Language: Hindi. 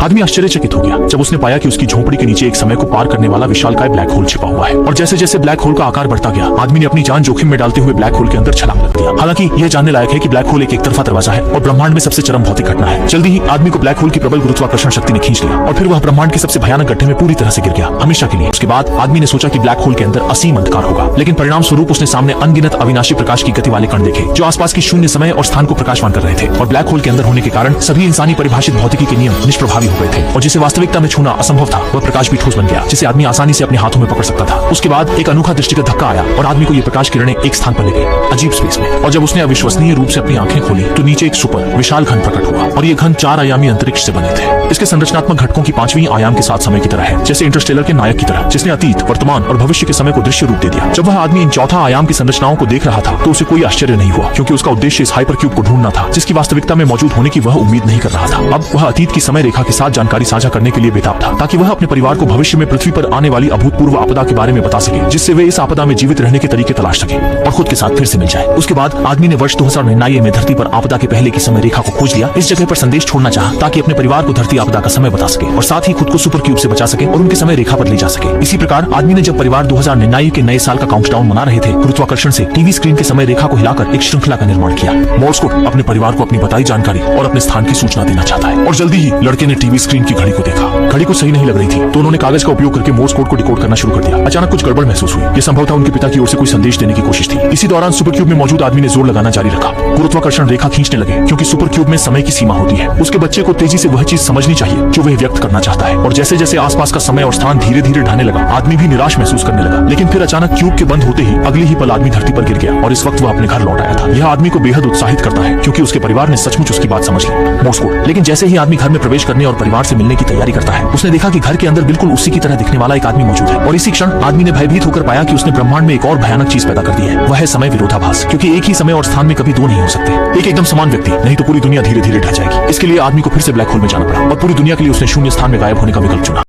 आदमी आश्चर्यचकित हो गया जब उसने पाया कि उसकी झोपड़ी के नीचे एक समय को पार करने वाला विशालकाय ब्लैक होल छिपा हुआ है। और जैसे जैसे ब्लैक होल का आकार बढ़ता गया, आदमी ने अपनी जान जोखिम में डालते हुए ब्लैक होल के अंदर छलांग लगा दिया। हालांकि यह जानने लायक है कि ब्लैक होल एक तरफा दरवाजा है और ब्रह्मांड में सबसे चरम भौतिक घटना है। जल्दी ही आदमी को ब्लैक होल की प्रबल गुरुत्वाकर्षण शक्ति ने खींच लिया और फिर वह ब्रह्मांड के सबसे भयानक गड्ढे में पूरी तरह से गिर गया, हमेशा के लिए। उसके बाद आदमी ने सोचा कि ब्लैक होल के अंदर असीम अंधकार होगा, लेकिन परिणाम स्वरूप उसने सामने अनगिनत अविनाशी प्रकाश की गति वाले कण देखे जो आसपास की शून्य समय और स्थान को प्रकाशवान कर रहे थे। और ब्लैक होल के अंदर होने के कारण सभी इंसानी परिभाषित भौतिकी के नियम निष्प्रभावी हो गए थे और जिसे वास्तविकता में छूना असंभव था वह प्रकाश भी ठोस बन गया, जिसे आदमी आसानी से अपने हाथों में पकड़ सकता था। उसके बाद एक अनोखा दृष्टिगत धक्का आया और आदमी को ये प्रकाश किरणें एक स्थान पर ले गई, अजीब स्पेस में। और जब उसने अविश्वसनीय रूप से अपनी आंखें खोली तो नीचे एक सुपर विशाल घन प्रकट हुआ और ये घन 4 आयामी अंतरिक्ष से बने थे। इसके संरचनात्मक घटकों की 5वीं आयाम के साथ समय की तरह है, जैसे इंटरस्टेलर के नायक की तरह, जिसने अतीत, वर्तमान और भविष्य के समय को दृश्य रूप दे दिया। जब वह आदमी इन चौथा आयाम की संरचनाओं को देख रहा था तो उसे कोई आश्चर्य नहीं हुआ, क्योंकि उसका उद्देश्य इस हाइपर क्यूब को ढूंढना था जिसकी वास्तविकता में मौजूद होने की वह उम्मीद नहीं कर रहा था। अब वह अतीत की समय रेखा के साथ जानकारी साझा करने के लिए बेताब था, ताकि वह अपने परिवार को भविष्य में पृथ्वी पर आने वाली अभूतपूर्व आपदा के बारे में बता सके, जिससे वे इस आपदा में जीवित रहने के तरीके तलाश सके और खुद के साथ फिर से मिल जाए। उसके बाद आदमी ने वर्ष 2099 में धरती पर आपदा के पहले की समय रेखा को खोज लिया। इस जगह पर संदेश छोड़ना चाहा ताकि अपने परिवार को धरती आपदा का समय बता सके और साथ ही खुद को सुपर क्यूब से बचा सके और उनके समय रेखा पर ले जा सके। इसी प्रकार आदमी ने जब परिवार 2099 के नए साल का काउंटडाउन मना रहे थे, गुरुत्वाकर्षण से टीवी स्क्रीन के समय रेखा को हिलाकर एक श्रृंखला का निर्माण किया। मोर्स कोड अपने परिवार को अपनी बताई जानकारी और अपने स्थान की सूचना देना चाहता है। और जल्दी ही लड़के ने टीवी स्क्रीन की घड़ी को देखा। घड़ी को सही नहीं लग रही थी तो उन्होंने कागज का उपयोग करके मोर्स कोड को डिकोड करना शुरू कर दिया। अचानक कुछ गड़बड़ महसूस हुई। यह संभव था उनके पिता की ओर से कोई संदेश देने की कोशिश थी। इसी दौरान सुपर क्यूब में मौजूद आदमी ने जोर लगाना जारी रखा। गुरुत्वाकर्षण रेखा खींचने लगे, क्योंकि सुपर क्यूब में समय की सीमा होती है। उसके बच्चे को तेजी से वह चीज समझनी चाहिए जो वह व्यक्त करना चाहता है। और जैसे जैसे आसपास का समय और स्थान धीरे धीरे ढाने लगा, आदमी भी निराश महसूस करने लगा। लेकिन फिर अचानक क्यूब के बंद होते ही अगले ही पल आदमी धरती पर गिर गया और इस वक्त वह अपने घर लौट आया था। यह आदमी को बेहद उत्साहित करता है, क्योंकि उसके परिवार ने सचमुच उसकी बात समझ ली, मोर्स कोड। लेकिन जैसे ही आदमी घर में प्रवेश करने और परिवार से मिलने की तैयारी करता है, उसने देखा कि घर के अंदर बिल्कुल उसी की तरह दिखने वाला एक आदमी मौजूद है। और इसी क्षण आदमी ने भयभीत होकर पाया कि उसने ब्रह्मांड में एक और भयानक चीज पैदा कर दी है। वह है समय विरोधाभास, क्योंकि एक ही समय और स्थान में कभी दो नहीं हो सकते। एक एकदम समान व्यक्ति, नहीं तो पूरी दुनिया धीरे धीरे ढह जाएगी। इसके लिए आदमी को फिर से ब्लैक होल में जाना पड़ा और पूरी दुनिया के लिए उसने शून्य स्थान में गायब होने का विकल्प चुना।